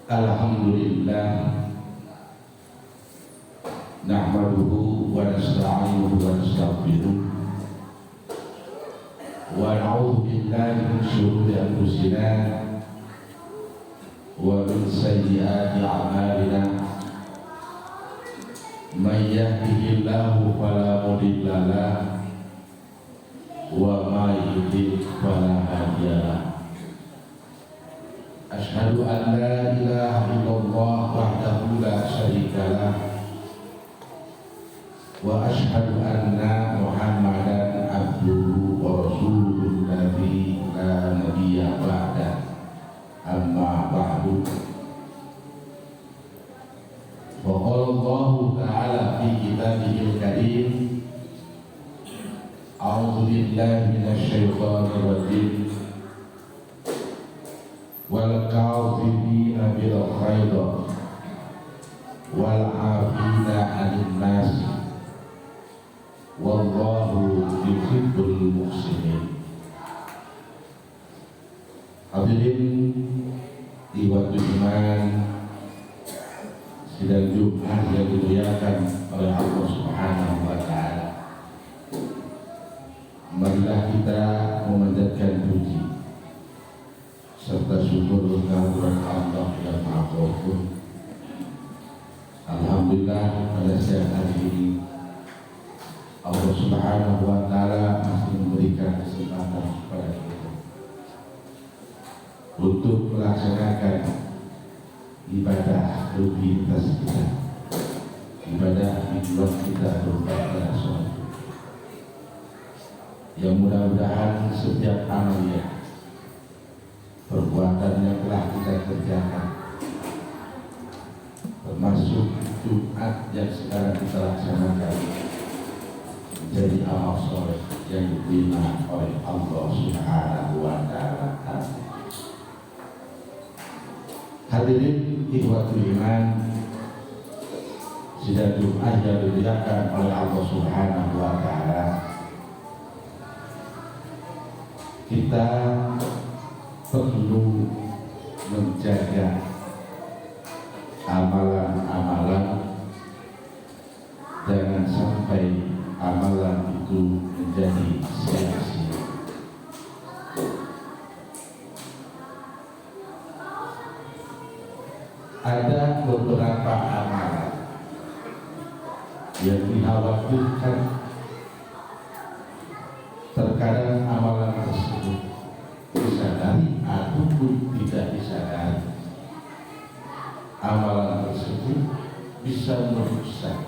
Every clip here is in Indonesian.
Alhamdulillah nahmaduhu wa nasta'inuhu wa nastaghfiruh wa na'udzu billahi min shururi anfusina wa min sayyiati a'malina may yahdihillahu fala mudilla lahu wa may yudlil fala hadiya lahu. Asyhadu an la ilaha illallah wahdahu la syarika lah wa asyhadu anna Muhammadan abduhu wa rasuluhu alladzi la nabiyya ba'da, amma ba'du. Wa qala Allahu ta'ala fi kitabihil karim, a'udzu billahi minasy syaithanir rajim, wal kaazimina bil ghaidha wal 'afina 'anil nas wallahu yuhibbul muhsinin. Hadirin ikhwatul iman, sidang Jumat yang dimuliakan oleh Allah Subhanahu wa taala, marilah kita memanjatkan puji serta syukur kehadirat Allah yang Maha Pengampun. Alhamdulillah, pada siang hari ini Allah Subhanahu wa taala masih memberikan kesempatan kepada kita untuk melaksanakan ibadah rutinitas kita, ibadah hidupah kita berupa sholat, yang mudah-mudahan setiap amalnya, perbuatan yang telah kita kerjakan, termasuk Jumat yang sekarang kita laksanakan, menjadi amal soleh yang diterima oleh Allah Subhanahu wa taala. Hadirin ikhwatul iman, sidang Jumat yang dimuliakan oleh Allah Subhanahu wa taala, kita perlu menjaga amalan-amalan, jangan sampai amalan itu menjadi sia-sia. Ada beberapa amalan yang dikhawatirkan terkadang amalan tersebut disadari ataupun tidak disadari, amalan tersebut bisa merusak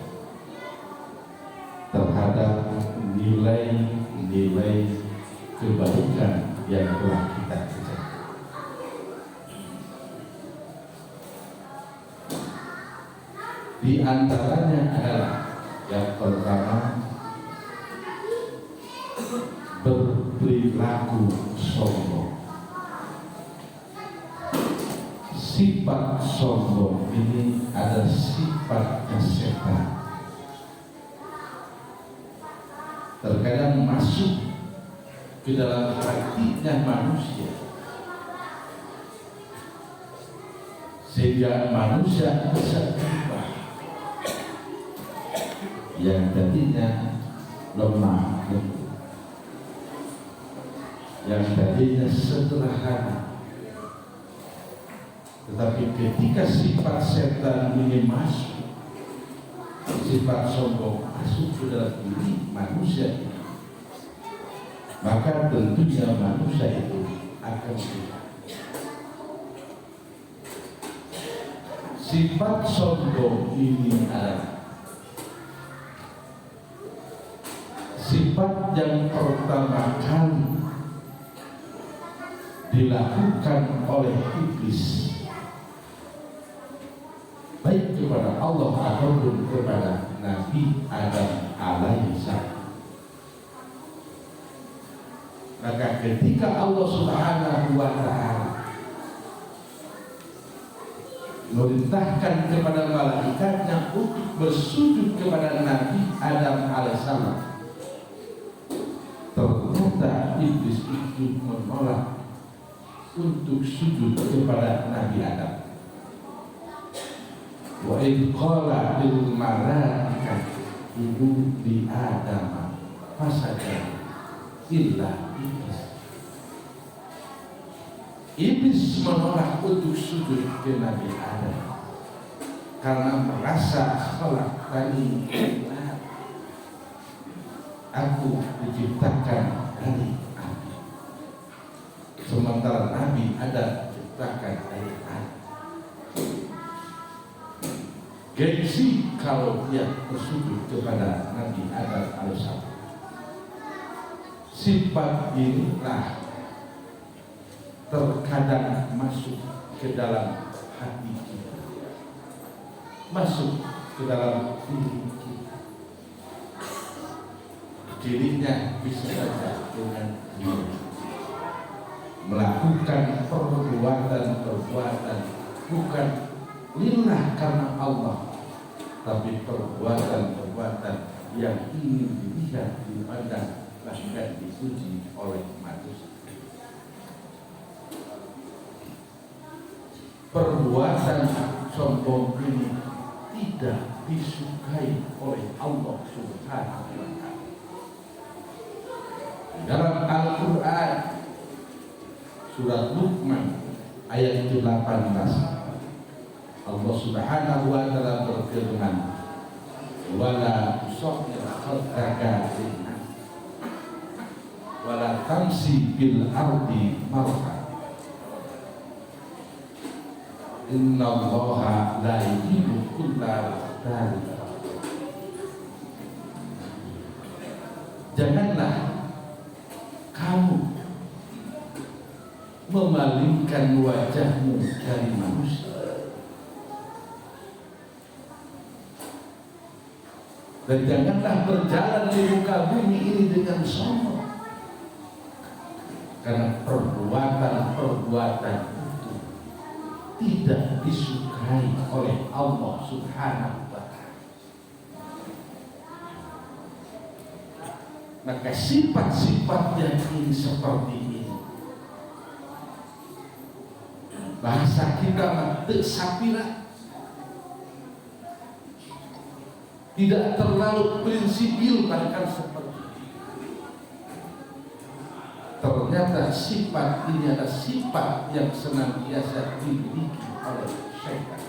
terhadap nilai-nilai kebaikan yang telah kita kerjakan. Di antaranya adalah yang pertama, berperilaku sombong. Sifat sombong ini adalah sifat setan, terkadang masuk ke dalam hatinya manusia, sehingga manusia bisa berubah yang tadinya lemah, yang tadinya sederhana, tetapi ketika sifat setan ini masuk, sifat sombong masuk ke dalam diri manusia, maka tentunya manusia itu akan berubah. Sifat sombong ini adalah sifat yang pertama kali dilakukan oleh iblis, baik kepada Allah ataupun kepada Nabi Adam alaihissalam. Maka ketika Allah Subhanahu wa taala merintahkan kepada malaikatnya untuk bersujud kepada Nabi Adam alaihissalam, ternyata iblis itu menolak untuk sujud kepada Nabi Adam. Wa idh qala lil malaikati isjudu li Adam fasajadu illa iblis. Iblis menolak untuk sujud ke Nabi Adam karena merasa khalaqtani aku diciptakan dari api, sementara Nabi Adam diciptakan dari api. Gengsi kalau dia bersujud kepada Nabi Adam alaihissalam. Sifat inilah terkadang masuk ke dalam hati kita, masuk ke dalam diri kita. Dirinya bisa saja dengan dia melakukan perbuatan-perbuatan bukan lillah karena Allah, tapi perbuatan-perbuatan yang ingin dilihat, dipandang, bahkan dipuji oleh manusia. Perbuatan sombong ini tidak disukai oleh Allah Subhanahu wa Ta'ala. Dalam Al-Quran surat Luqman ayat 18, Allah Subhanahu wa Ta'ala berfirman, wala tusaghir khaddaka linnas wala tamsi bil ardi marha innallaha la yuhibbu kulla mukhtalin fakhur. Janganlah kamu memalingkan wajahmu dari manusia, dan janganlah berjalan di muka bumi ini dengan sombong, karena perbuatan-perbuatan itu tidak disukai oleh Allah Subhanahu wa Ta'ala. Maka sifat-sifat yang ini seperti ini, bahasa kita mah sapira, tidak terlalu prinsipil bahkan seperti ini. Ternyata sifat ini adalah sifat yang senantiasa dimiliki oleh syaitan.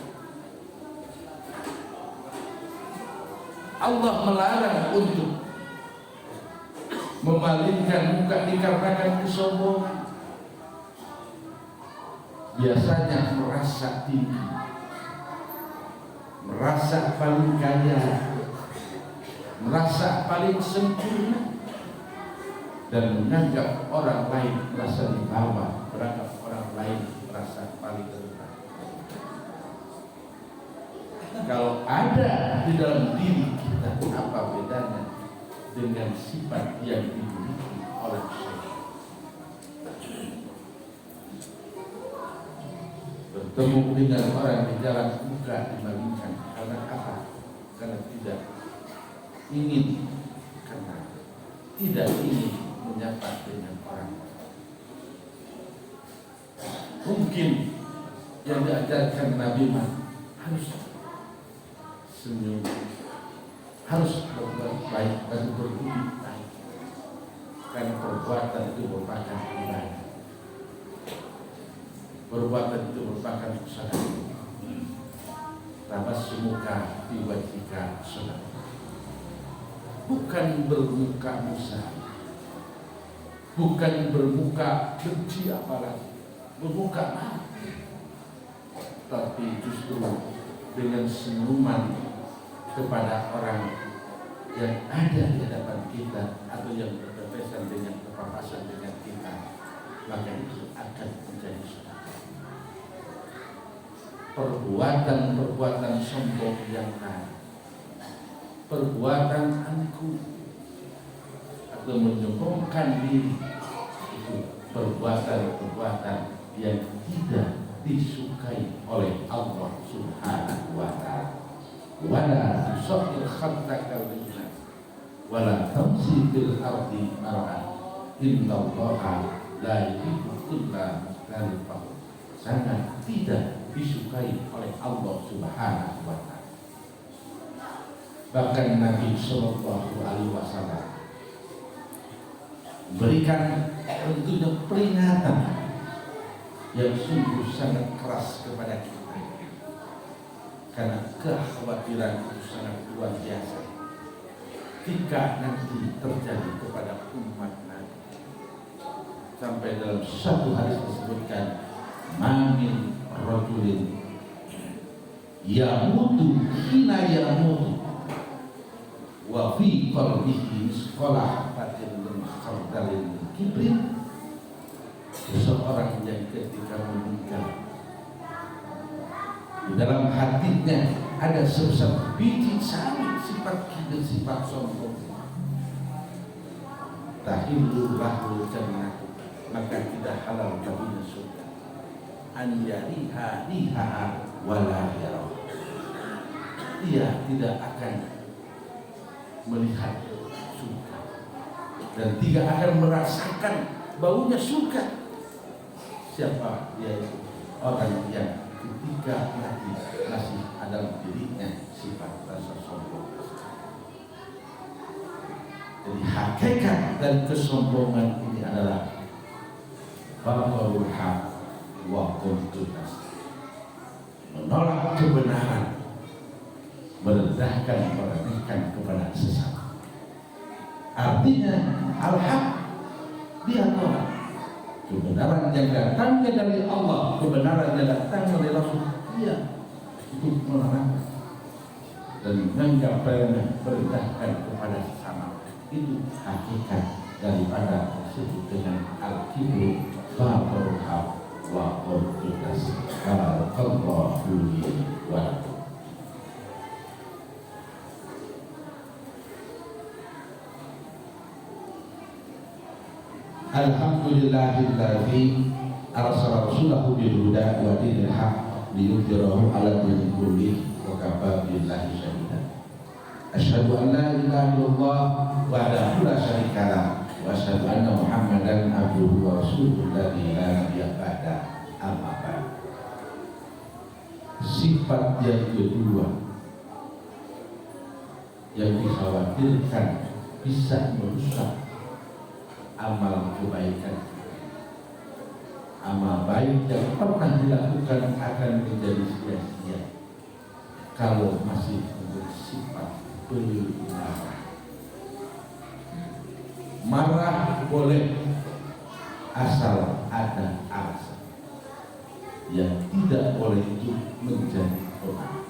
Allah melarang untuk memalingkan muka dikarenakan kesombongan. Biasanya merasa tinggi, merasa paling kaya, merasa paling sempurna, dan menganggap orang lain merasa di bawah, beranggap orang lain merasa paling rendah. Kalau ada di dalam diri kita, apa bedanya dengan sifat yang dimiliki oleh syaitan? Bertemu dengan orang di jalan muka dimalingkan karena apa? Karena tidak ingin, karena tidak ingin menyapa dengan orang. Mungkin yang diajarkan Nabi harus senyum, harus berbuat baik dan berbudi baik, karena perbuatan itu merupakan ibadah. Perbuatan itu merupakan usaha. Tabassumuka fi wajhika sadaqah. Bukan bermuka musa, bukan bermuka benci apalagi, bermuka mati, tapi justru dengan senyuman kepada orang yang ada di hadapan kita atau yang berpapasan dengan kita, maka itu akan menjadi sedekah. Perbuatan-perbuatan sombong yang lain, perbuatan angkuh atau menyombongkan diri, itu perbuatan-perbuatan yang tidak disukai oleh Allah Subhanahu wa Ta'ala. Wala tusaghir khaddaka linnas wala tamshi fil ardi marha innallaha la yuhibbu kulla mukhtalin fakhur. sangat tidak disukai oleh Allah Subhanahu wa Ta'ala. Bahkan Nabi Shallallahu Alaihi Wasallam berikan tentunya peringatan yang sungguh sangat keras kepada kita, karena kekhawatiran itu sangat luar biasa jika nanti terjadi kepada umat Nabi. Sampai dalam satu hadis disebutkan, mamin rajulin yamutu hina yamutu wa fi qalbihi misqala habatin min khardalin kibrin. Seseorang yang ketika meninggal di dalam hatinya ada sebesar biji sawi sifat kibir, sifat sombong, tahillu lahu jannatu, maka tidak halal baginya surga, an yariha liha wala yarah, dia tidak akan melihat surga dan tidak akan merasakan baunya surga. Siapa dia itu? Orang yang ketika mati masih ada dirinya sifat rasa sombong. Jadi hakikat dan kesombongan ini adalah batalul haq wa qultunas, menolak kebenaran, merendahkan, meremehkan kepada sesama. Artinya al-haq dia tolak. Kebenaran yang datangnya dari Allah, kebenaran yang datang dari Rasul, dia untuk melarang dan menganggap remeh, merendahkan kepada sesama. Itu hakikat daripada disebut dengan al-kibru batalul haq wa qultunas. Barakallahu li wa lakum. Alhamdulillahilladzi arsala rasulahu bil huda wa dinil haq liyudhhirahu 'ala dini kullihi wa kafa billahi shahida. Asyhadu an la ilaha illallah wahdahu la syarika lah wa asyhadu anna Muhammadan abduhu wa rasuluhu alladzi la nabiyya ba'da, amma ba'd. Sifat yang kedua yang dikhawatirkan bisa merusak amal kebaikan, amal baik yang pernah dilakukan akan menjadi sia-sia kalau masih bersifat marah. Marah boleh asal ada alasan, yang tidak boleh itu menjadi pemarah.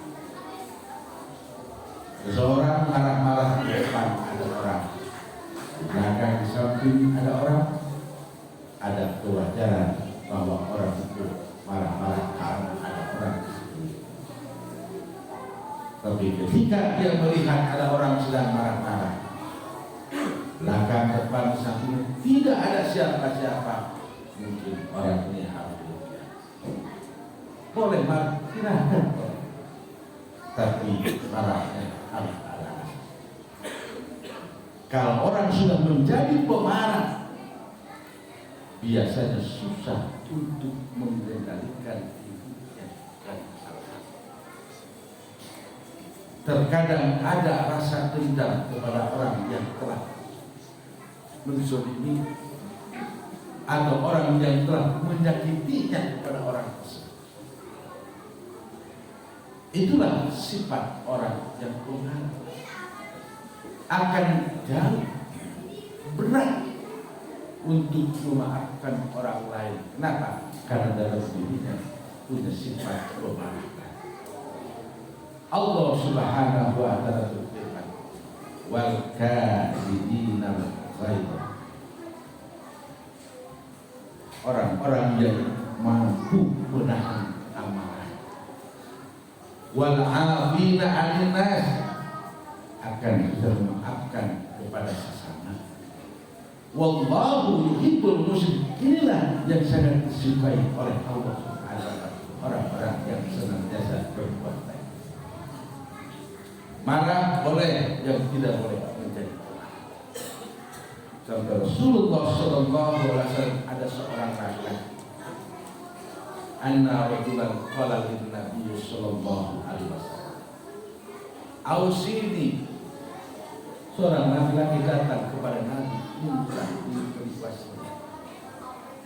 Seseorang marah-marah di depan ada orang, di belakang, di samping ada orang, ada kewajaran bahwa orang itu marah-marah karena ada orang di sekeliling. Tapi ketika dia melihat ada orang sedang marah-marah, belakang, depan, di samping tidak ada siapa-siapa, mungkin orang ini harus dihukum. Boleh marah, silahkan, tapi marahnya harus ada. Kalau orang sudah menjadi pemarah, biasanya susah untuk mengendalikan hidupnya dan akal. Terkadang ada rasa dendam kepada orang yang telah menzalimi atau orang yang telah menyakitinya kepada orang tersebut. Itulah sifat orang yang pemarah. Akan jauh berat untuk memaafkan orang lain. Kenapa? Karena dalam dirinya punya sifat pemarah. Allah Subhanahu wa ta'ala berfirman, wal kadhibina al-ghaiz, orang-orang yang mampu menahan amarah, wal 'afina 'anil nas, akan bisa memaafkan kepada sesama. Wallahu yuhibbul muhsinin. Inilah yang sangat disukai oleh Allah Subhanahu wa ta'ala, orang-orang yang senantiasa berbuat baik. Marah boleh, yang tidak boleh menjadi pemarah. Sampai Rasulullah SAW ada seorang laki-laki anna rajulan qala lin nabiy sallallahu alaihi wasallam ausini, seorang laki-laki datang kepada Nabi minta diberi wasiat,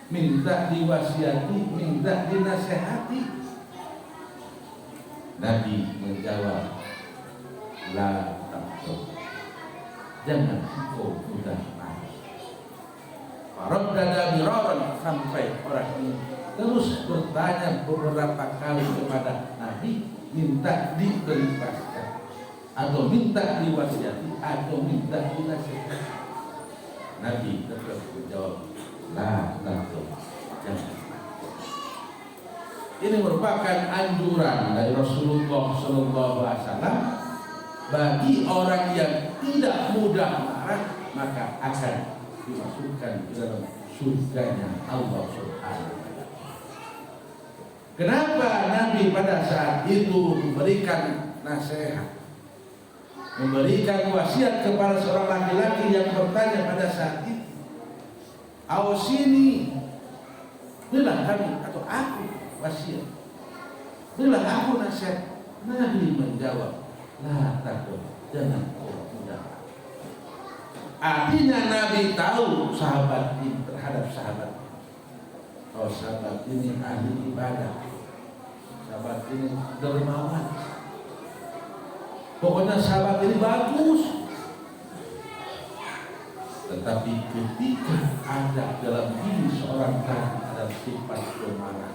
minta diwasiati, minta dinasehati. Nabi menjawab, la taqul, jangan engkau mudah marah. Faraddada miraran, sampai orang ini terus bertanya beberapa kali kepada Nabi, minta diberi wasiat atau minta diwasiati atau minta dinasihati. Nabi tetap menjawab, la taqul, jangan. Ini merupakan anjuran dari Rasulullah SAW bagi orang yang tidak mudah marah, maka akan dimasukkan ke dalam surganya Allah Subhanahu wa Ta'ala. Kenapa Nabi pada saat itu memberikan nasihat, memberikan wasiat kepada seorang laki-laki yang bertanya pada saat itu, ausini, berilah kami atau aku wasiat, berilah aku nasihat. Nabi menjawab, la takut, jangan kau mudah. Artinya Nabi tahu sahabat ini terhadap sahabat, oh sahabat ini ahli ibadah, sahabat ini dermawan, pokoknya sahabat ini bagus. Tetapi ketika ada dalam diri seorang tadi ada sifat pemarah,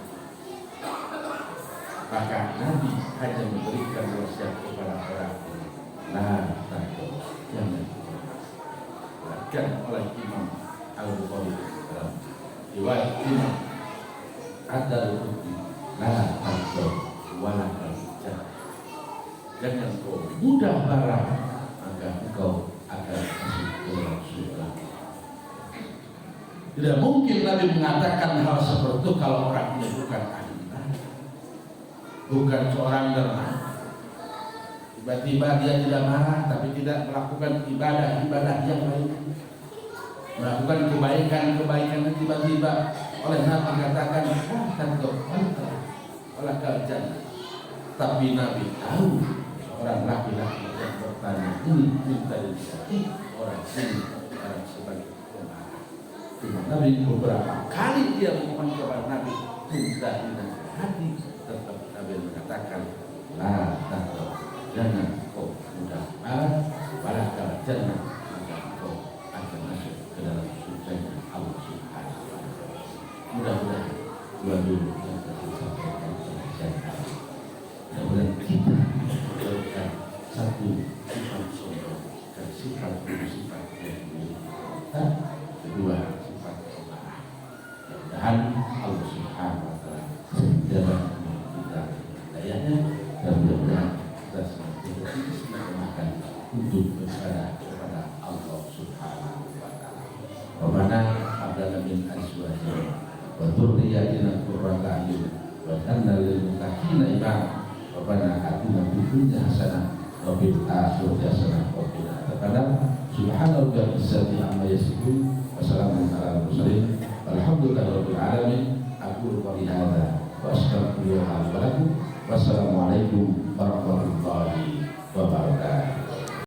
maka Nabi hanya memberikan wasiat kepada orang ini, la takut, jangan. Dikatakan oleh Imam Al-Bukhari dalam riwayat Imam Ad-Darqutni, la takut wala takut, jangan kau mudah marah, maka engkau akan masuk ke dalam surga. Tidak mungkin Nabi mengatakan hal seperti itu kalau orangnya bukan ahli ibadah, bukan seorang dermawan. Tiba-tiba dia tidak marah tapi tidak melakukan ibadah-ibadah yang baik, melakukan kebaikan-kebaikan, dan tiba-tiba oleh Nabi katakan oleh kerjaan. Tapi Nabi tahu seorang laki-laki yang bertanya ini minta disakiti, orang ini orang sebagai pemarah. Nabi beberapa kali dia memohon kepada Nabi minta dinasihati, tetap Nabi mengatakan, la takut, jangan kau mudah marah, walakal jannah, maka kau akan masuk ke dalam surganya Allah Subhanahu wa Ta'ala. Mudah-mudahan dua-dua yang tersampaikan terjadi. Mudah-mudahan kita memberikan satu sifat sombong dan sifat yang mulia, kedua sifat pemarah. Mudah-mudahan Allah Subhanahu wa Ta'ala dapat kita dayanya, dan mudah-mudahan kita senantiasa disemangatkan untuk beribadah kepada Allah Subhanahu wa Ta'ala. Rabbana hab lana min azwajina wa dzurriyyatina qurrata a'yun waj'alna lil muttaqina imama. Rabbana atina fid dunya hasanah wa fil akhirati hasanah wa qina adzabannar. Subhana rabbika izzati amma yasifun wa salamun alal mursalin walhamdulillahi rabbil alamin. Aqulu qawli hadza wa astaghfirullaha li wa lakum. Wassalamualaikum warahmatullahi wabarakatuh.